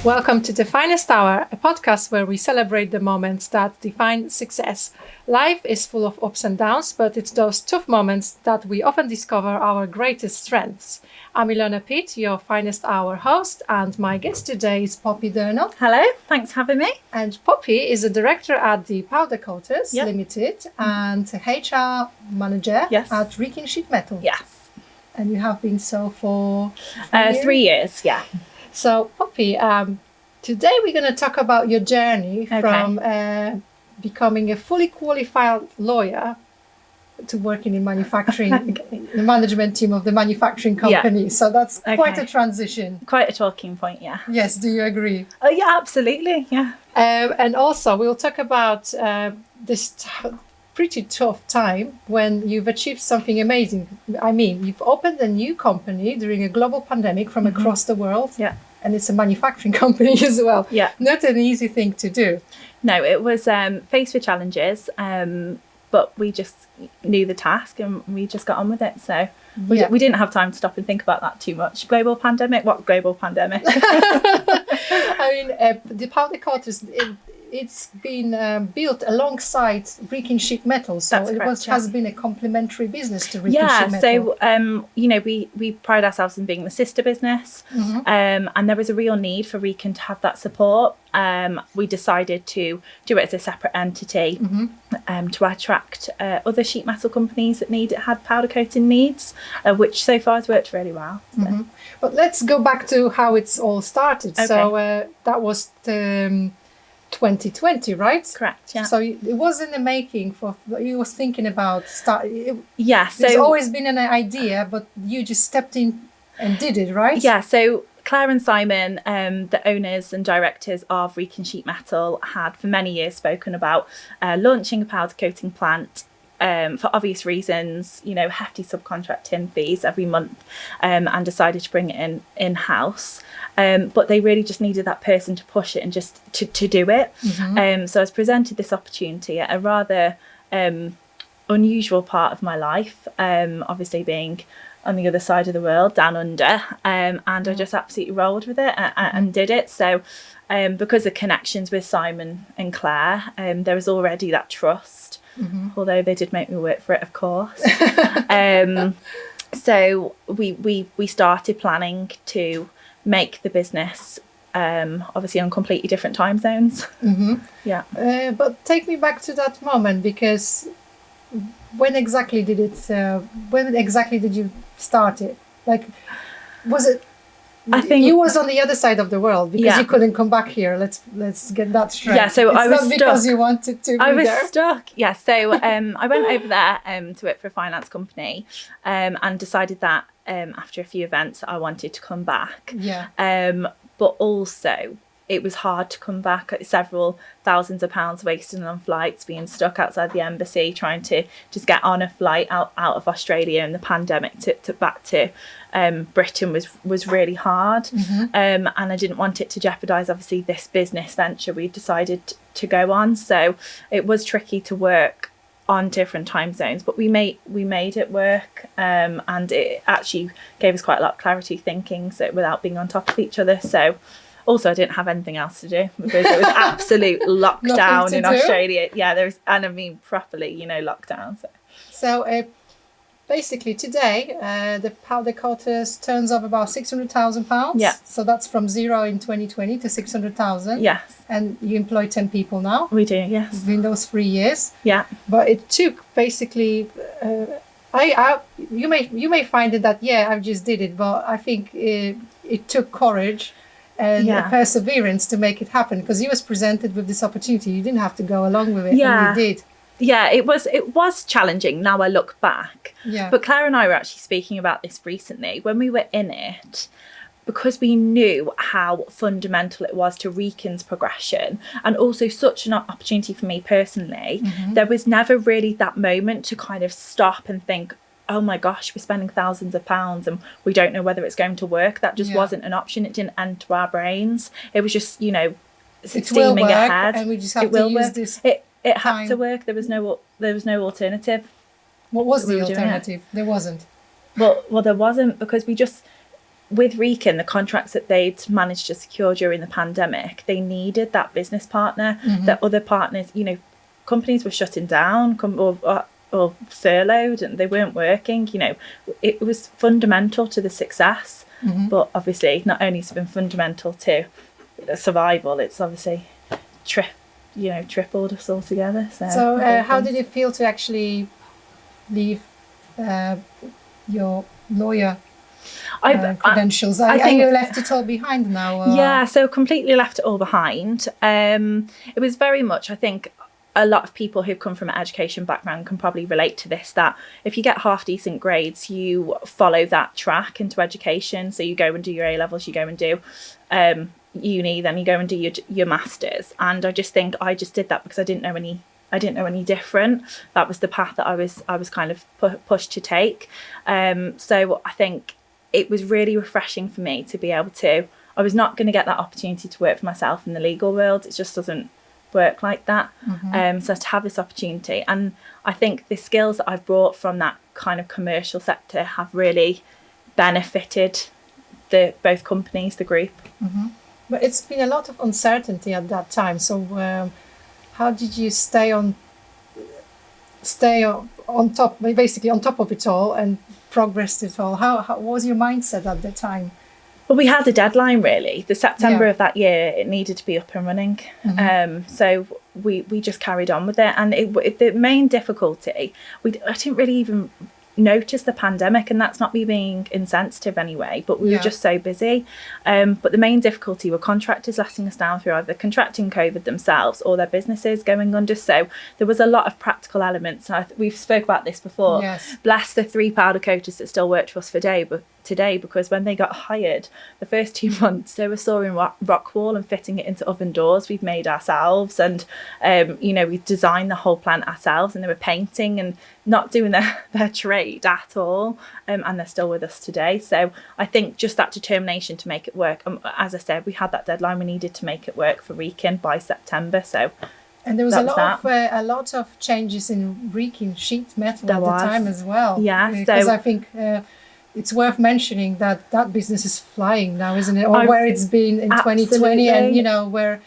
Welcome to The Finest Hour, a podcast where we celebrate the moments that define success. Life is full of ups and downs, but it's those tough moments that we often discover our greatest strengths. I'm Ilona Pitt, your Finest Hour host, and my guest today is Poppy Durnall. Hello, thanks for having me. And Poppy is a director at the Powder Coaters Yep. Limited and a HR manager Yes. at Wrekin Sheet Metal. Yes. And you have been so for 3 years, yeah. So, Poppy, today we're going to talk about your journey from becoming a fully qualified lawyer to working in manufacturing, the management team of the manufacturing company. So that's quite a transition. Quite a talking point, yeah. Yes, do you agree? Oh, yeah, absolutely, yeah. And also, we'll talk about this pretty tough time when you've achieved something amazing. I mean, you've opened a new company during a global pandemic from across the world. Yeah. And it's a manufacturing company as well. Yeah. Not an easy thing to do. No, it was faced with challenges, but we just knew the task and we just got on with it. So we didn't have time to stop and think about that too much. Global pandemic? What global pandemic? I mean, the Powder Coaters, it's been built alongside Wrekin Sheet Metal, so has been a complementary business to Wrekin Sheet Metal. So we pride ourselves in being the sister business, and there was a real need for Wrekin to have that support. We decided to do it as a separate entity to attract other sheet metal companies that had powder coating needs, which so far has worked really well. So. But let's go back to how it's all started. Okay. So that was 2020, right? Correct, yeah. So it was in the making you was thinking about Yeah, there's always been an idea, but you just stepped in and did it, right? Yeah, so Claire and Simon, the owners and directors of Wrekin Sheet Metal, had for many years spoken about launching a powder coating plant. For obvious reasons, hefty subcontracting fees every month, and decided to bring it in-house. But they really just needed that person to push it and just to do it. So I was presented this opportunity at a rather unusual part of my life, obviously being on the other side of the world, down under, and I just absolutely rolled with it and did it. So because of connections with Simon and Claire, there was already that trust. Although they did make me work for it, of course. So we started planning to make the business obviously on completely different time zones. Yeah. But take me back to that moment, because when exactly did you start it? Like, was it? I think you was on the other side of the world because you couldn't come back here. Let's get that straight. Yeah, so I was not stuck because you wanted to. I was stuck. Yeah, so I went over there to work for a finance company, and decided that after a few events I wanted to come back. Yeah. But also it was hard to come back. Several thousands of pounds wasted on flights, being stuck outside the embassy, trying to just get on a flight out of Australia, and the pandemic to back to Britain was really hard. And I didn't want it to jeopardise, obviously, this business venture we decided to go on. So it was tricky to work on different time zones, but we made it work, and it actually gave us quite a lot of clarity thinking, so without being on top of each other. So also I didn't have anything else to do because it was absolute lockdown in Australia. Yeah, and I mean properly, lockdown. So basically today the Powder Coaters turns over about £600,000. Yeah. So that's from zero in 2020 to 600,000. Yes. And you employ 10 people now. We do, yes. In those 3 years. Yeah. But it took basically. You may find it that I just did it, but I think it took courage and perseverance to make it happen, because you was presented with this opportunity. You didn't have to go along with it, and you did. Yeah, it was challenging. Now I look back. Yeah. But Claire and I were actually speaking about this recently when we were in it, because we knew how fundamental it was to Wrekin's progression, and also such an opportunity for me personally. There was never really that moment to kind of stop and think, oh my gosh, we're spending thousands of pounds and we don't know whether it's going to work. That just wasn't an option. It didn't enter our brains. It was just, steaming ahead. And we just have to use this. It had to work. There was no alternative. What was the alternative? There wasn't. Well, there wasn't, because with Recon, the contracts that they'd managed to secure during the pandemic, they needed that business partner, that other partners, you know, companies were shutting down or furloughed and they weren't working. You know, it was fundamental to the success. But obviously, not only has it been fundamental to survival, it's obviously tripled us all together. So how did it feel to actually leave your lawyer credentials? I think you left it all behind now. Yeah, so completely left it all behind. It was very much, I think, a lot of people who've come from an education background can probably relate to this, that if you get half decent grades, you follow that track into education. So you go and do your A-levels, you go and do uni, then you go and do your masters. And I just think I just did that because I didn't know any different. That was the path that I was kind of pushed to take. So I think it was really refreshing for me to be able to. I was not going to get that opportunity to work for myself in the legal world. It just doesn't work like that. So to have this opportunity, and I think the skills that I've brought from that kind of commercial sector have really benefited both companies, the group. But it's been a lot of uncertainty at that time. So how did you stay on top, basically on top of it all, and progressed it all? How was your mindset at the time? Well, we had a deadline, really. The September of that year, it needed to be up and running. So we just carried on with it. And the main difficulty, I didn't really even notice the pandemic, and that's not me being insensitive anyway, but we were just so busy. But the main difficulty were contractors letting us down through either contracting COVID themselves or their businesses going under. So there was a lot of practical elements. We've spoke about this before. Bless the 3 powder coaters that still work for us today, because when they got hired, the first 2 months they were sawing rock wool and fitting it into oven doors we've made ourselves, and we designed the whole plant ourselves, and they were painting and not doing their trade at all, and they're still with us today. So I think just that determination to make it work, as I said, we had that deadline, we needed to make it work for Recon by September. So and there was a lot of changes in Recon sheet metal at the time as well. Because I think it's worth mentioning that business is flying now, isn't it? Or where it's been in 2020, and where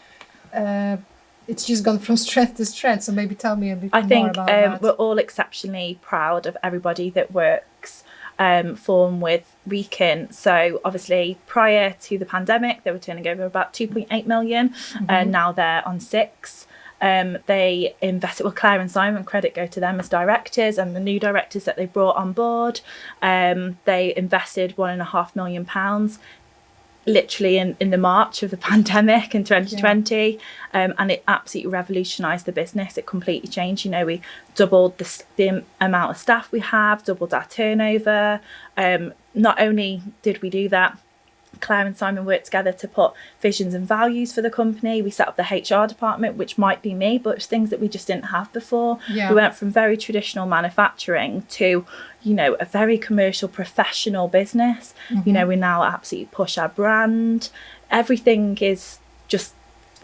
it's just gone from strength to strength. So maybe tell me a bit more about that. We're all exceptionally proud of everybody that works with Recon. So obviously prior to the pandemic, they were turning over about 2.8 million, and now they're on 6. They invested, Claire and Simon, credit go to them as directors, and the new directors that they brought on board. They invested £1.5 million literally in the March of the pandemic in 2020, and it absolutely revolutionised the business. It completely changed. We doubled the amount of staff we have, doubled our turnover. Not only did we do that, Claire and Simon worked together to put visions and values for the company. We set up the HR department, which might be me, but things that we just didn't have before. We went from very traditional manufacturing to, a very commercial, professional business. We now absolutely push our brand. Everything is just...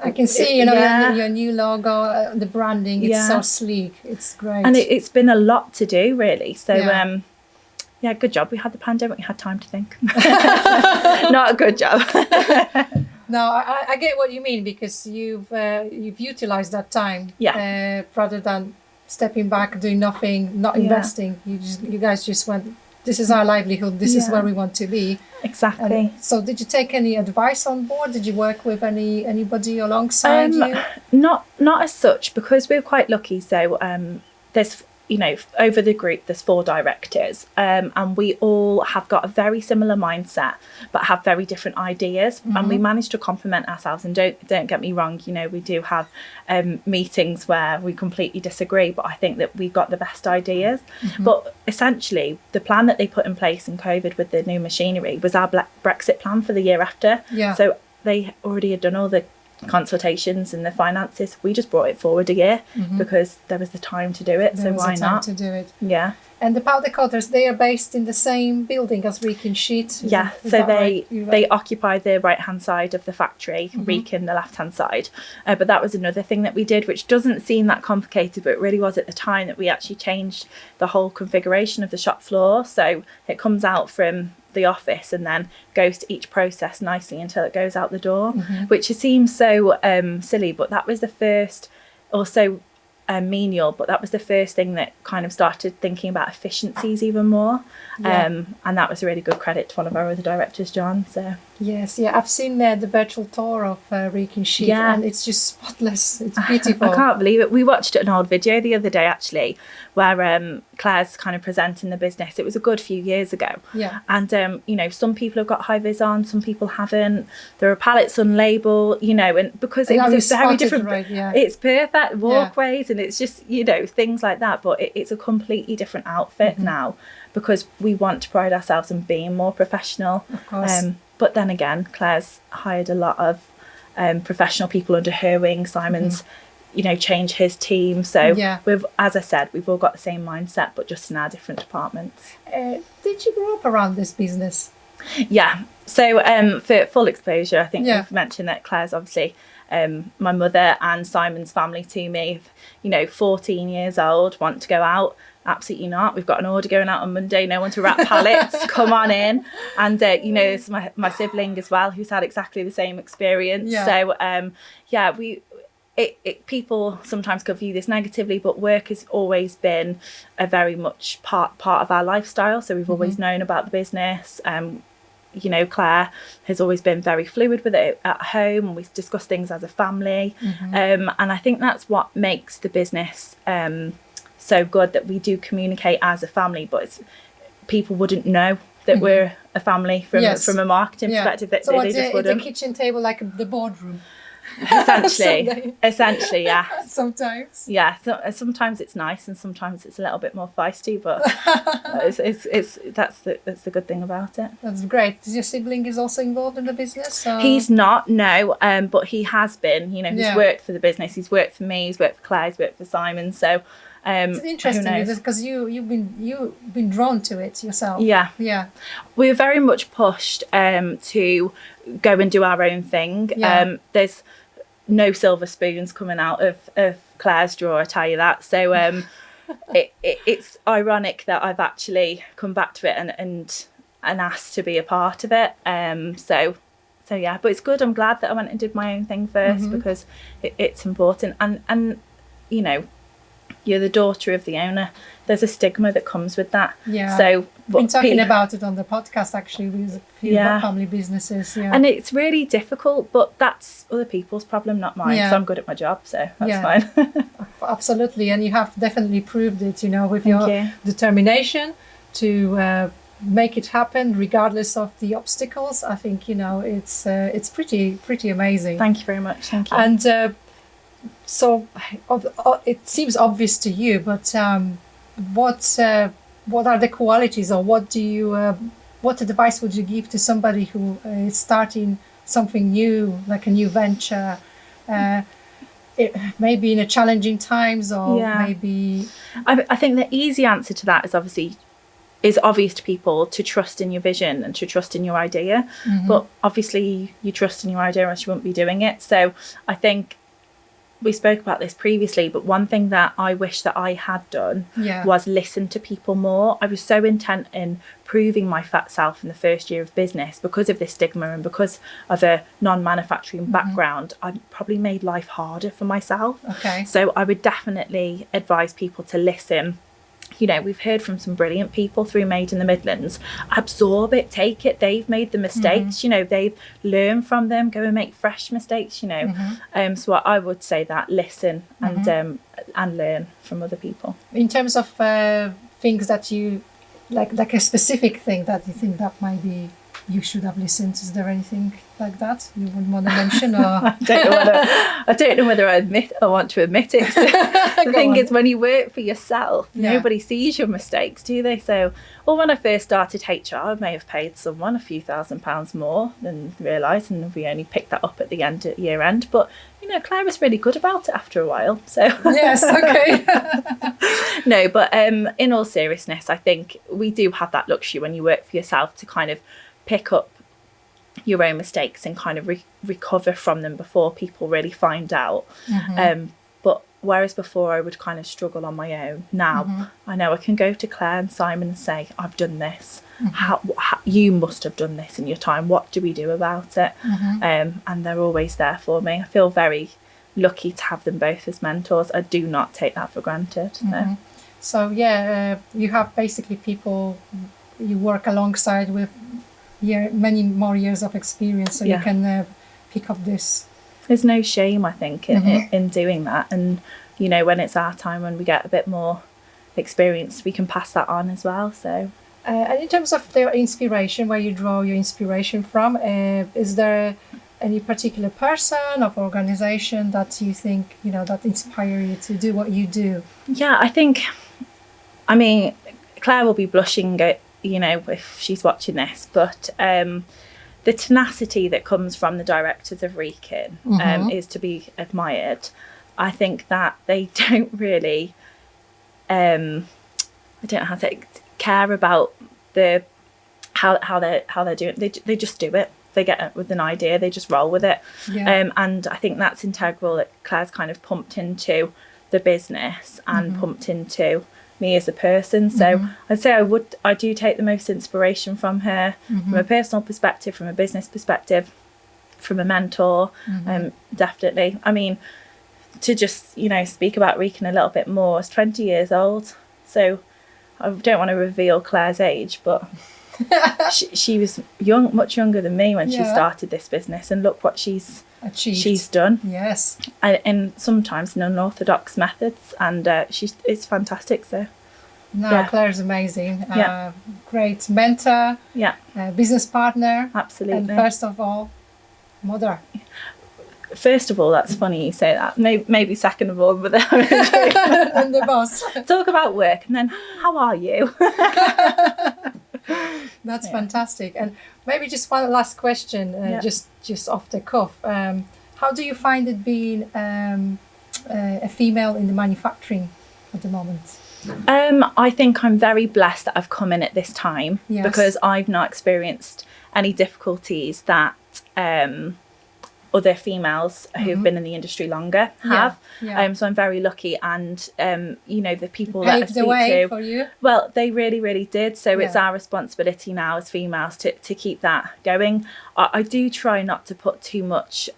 I can see, your new logo, the branding, it's so sleek. It's great. And it's been a lot to do, really. So, good job. We had the pandemic. We had time to think. Not a good job. No, I get what you mean, because you've utilised that time rather than stepping back, doing nothing, not investing. You guys just went, this is our livelihood. This is where we want to be. Exactly. And so did you take any advice on board? Did you work with anybody alongside you? Not as such, because we're quite lucky. So there's over the group, there's 4 directors, and we all have got a very similar mindset, but have very different ideas, and we manage to complement ourselves. And don't get me wrong, we do have meetings where we completely disagree, but I think that we've got the best ideas. But essentially, the plan that they put in place in COVID with the new machinery was our Brexit plan for the year after. So they already had done all the consultations and the finances. We just brought it forward a year because there was the time to do it. So why not? To do it. Yeah. And the powder coaters, they are based in the same building as Recon Sheet. So they occupy the right hand side of the factory, Recon the left hand side. But that was another thing that we did, which doesn't seem that complicated, but it really was at the time, that we actually changed the whole configuration of the shop floor. So it comes out from the office and then goes to each process nicely until it goes out the door, which seems so silly, but that was the first, or so menial, but that was the first thing that kind of started thinking about efficiencies even more. And that was a really good credit to one of our other directors, John. So yes, I've seen the virtual tour of Reek and Sheet, and it's just spotless. It's beautiful. I can't believe it. We watched an old video the other day actually, where Claire's kind of presenting the business. It was a good few years ago. And you know, some people have got high vis on, some people haven't. There are pallets unlabeled, you know, and because it was a very different, it's perfect walkways, and it's just, you know, things like that. But it's a completely different outfit now, because we want to pride ourselves in being more professional. Of course. But then again, Claire's hired a lot of professional people under her wing. Simon's, you know, changed his team. So we've, as I said, we've all got the same mindset, but just in our different departments. Did you grow up around this business? Yeah. So for full exposure, I think we've mentioned that Claire's obviously my mother and Simon's family to me. You know, 14 years old, want to go out. Absolutely not. We've got an order going out on Monday. No one to wrap pallets. Come on in. And you know, it's my sibling as well, who's had exactly the same experience. So people sometimes could view this negatively, but work has always been a very much part of our lifestyle. So we've always known about the business. You know, Claire has always been very fluid with it at home, and we discuss things as a family. And I think that's what makes the business so good, that we do communicate as a family, but people wouldn't know that we're a family from a marketing perspective. That so they just wouldn't. It's a kitchen table like the boardroom. Essentially, yeah. Sometimes. Yeah, so, sometimes it's nice, and sometimes it's a little bit more feisty, but that's the good thing about it. That's great. Is your sibling is also involved in the business? Or? He's not, no, but he has been. You know, he's worked for the business. He's worked for me. He's worked for Claire. He's worked for Simon. So. It's interesting because you've been drawn to it yourself. Yeah. We're very much pushed to go and do our own thing. There's no silver spoons coming out of Claire's drawer, I tell you that. So it's ironic that I've actually come back to it and asked to be a part of it. So yeah, but it's good. I'm glad that I went and did my own thing first, because it's important. And you know, you're the daughter of the owner. There's a stigma that comes with that. So we've been talking about it on the podcast actually with a few family businesses. And it's really difficult, but that's other people's problem, not mine. So I'm good at my job, so that's fine. Absolutely, and you have definitely proved it, you know, with your determination to make it happen regardless of the obstacles. I think, you know, it's pretty amazing. Thank you very much. Thank you. And so it seems obvious to you, but what are the qualities, or what advice would you give to somebody who is starting something new, like a new venture, maybe in a challenging times, or maybe... I think the easy answer to that is obvious to people, to trust in your vision and to trust in your idea. But obviously you trust in your idea, or else you wouldn't be doing it. So I think we spoke about this previously, but one thing that I wish that I had done was listen to people more. I was so intent in proving my fat self in the first year of business because of this stigma, and because of a non-manufacturing background, I probably made life harder for myself. So I would definitely advise people to listen. You know, we've heard from some brilliant people through Made in the Midlands. Absorb it, take it. They've made the mistakes, you know, they've learned from them, go and make fresh mistakes, you know. So I would say that listen and learn from other people. In terms of things that you, like a specific thing that you think that might be, you should have listened, is there anything like that you would want to mention? Or I don't know whether I want to admit it. The thing is, when you work for yourself, nobody sees your mistakes, do they? So, well, when I first started HR, I may have paid someone a few £1,000s more than realised, and we only picked that up at the year end. But you know, Claire was really good about it after a while. So yes, okay. No, but in all seriousness, I think we do have that luxury when you work for yourself to kind of pick up your own mistakes and kind of recover from them before people really find out. But whereas before I would kind of struggle on my own. Now I know I can go to Claire and Simon and say, I've done this. How you must have done this in your time. What do we do about it? And they're always there for me. I feel very lucky to have them both as mentors. I do not take that for granted. So you have basically people you work alongside with many more years of experience, so you can pick up this. There's no shame, I think, in doing that. And, you know, when it's our time, when we get a bit more experience, we can pass that on as well. So, and in terms of the inspiration, where you draw your inspiration from, is there any particular person or organization that you think, you know, that inspire you to do what you do? Yeah, I mean, Claire will be blushing, you know, if she's watching this, but the tenacity that comes from the directors of Wrekin is to be admired. I think that they don't really, I don't know how to care about how they're doing. They just do it. They get it with an idea, they just roll with it. And I think that's integral, that Claire's kind of pumped into the business and pumped into me as a person. So I'd say I do take the most inspiration from her, from a personal perspective, from a business perspective, from a mentor. Definitely. I mean, to just, you know, speak about Wrekin a little bit more, it's 20 years old, so I don't want to reveal Claire's age, but she was much younger than me when she started this business, and look what she's achieved. She's done. Yes. And sometimes in unorthodox methods, and it's fantastic. So Claire's amazing. Great mentor. Business partner. Absolutely. And first of all, mother. First of all, that's funny you say that. Maybe second of all, but and the boss. Talk about work, and then how are you? That's fantastic. And maybe just one last question, just off the cuff. How do you find it being a female in the manufacturing at the moment? I think I'm very blessed that I've come in at this time, because I've not experienced any difficulties that other females who've been in the industry longer have. So I'm very lucky, and you know, the people that I speak to, for you. Well, they really, really did. So it's our responsibility now as females to keep that going. I do try not to put too much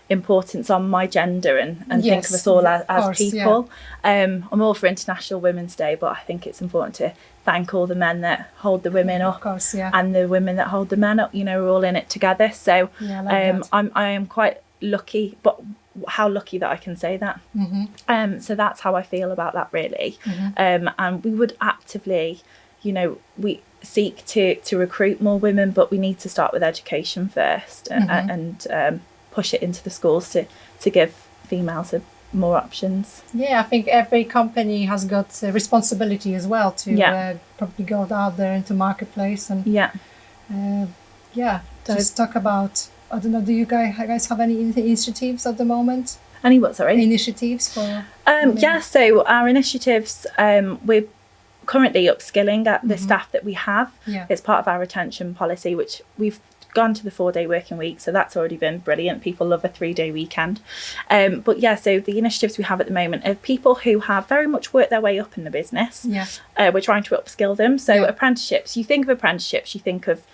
importance on my gender and think of us all as people. I'm all for International Women's Day, but I think it's important to thank all the men that hold the women up, and the women that hold the men up. You know, we're all in it together. So I am quite lucky, but how lucky that I can say that. So that's how I feel about that, really. And we would actively, you know, we seek to recruit more women, but we need to start with education first, and push it into the schools to give females more options. I think every company has got a responsibility as well to probably go out there into marketplace and just talk about, I don't know, do you guys have any initiatives at the moment? Any what, sorry? Initiatives for so our initiatives, we're currently upskilling at the staff that we have. It's part of our retention policy, which we've gone to the 4-day working week, so that's already been brilliant. People love a 3-day weekend. So the initiatives we have at the moment are people who have very much worked their way up in the business. We're trying to upskill them. So apprenticeships, you think of apprenticeships, you think of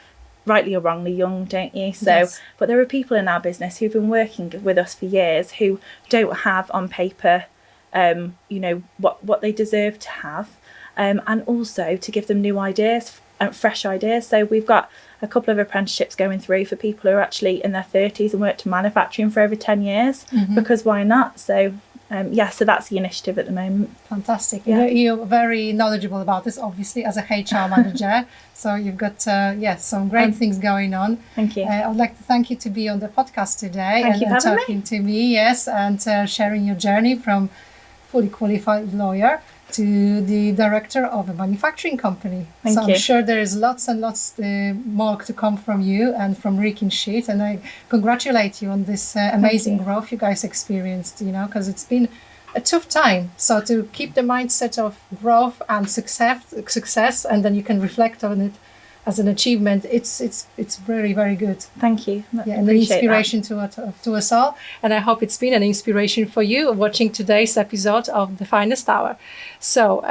rightly or wrongly young, don't you? So but there are people in our business who've been working with us for years who don't have on paper you know, what they deserve to have, and also to give them new ideas, fresh ideas. So we've got a couple of apprenticeships going through for people who are actually in their 30s and worked in manufacturing for over 10 years, because why not? So so that's the initiative at the moment. Fantastic. You're very knowledgeable about this, obviously, as a HR manager. So you've got some great things going on. Thank you. I would like to thank you to be on the podcast today. Thank you for having talking to me, and sharing your journey from fully qualified lawyer to the director of a manufacturing company. Thank you. I'm sure there is lots and lots more to come from you and from Wrekin Sheet, and I congratulate you on this amazing growth you guys experienced, you know, because it's been a tough time. So to keep the mindset of growth and success, and then you can reflect on it as an achievement, it's very, very good. Thank you. Yeah, and an inspiration to us all. And I hope it's been an inspiration for you watching today's episode of The Finest Hour. So,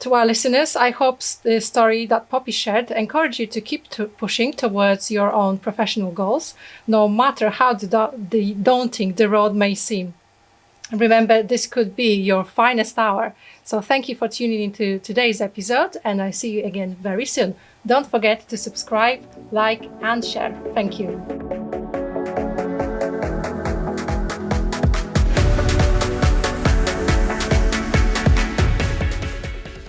to our listeners, I hope the story that Poppy shared encouraged you to keep pushing towards your own professional goals, no matter how daunting the road may seem. Remember, this could be your finest hour. So thank you for tuning into today's episode, and I see you again very soon. Don't forget to subscribe, like, and share. Thank you.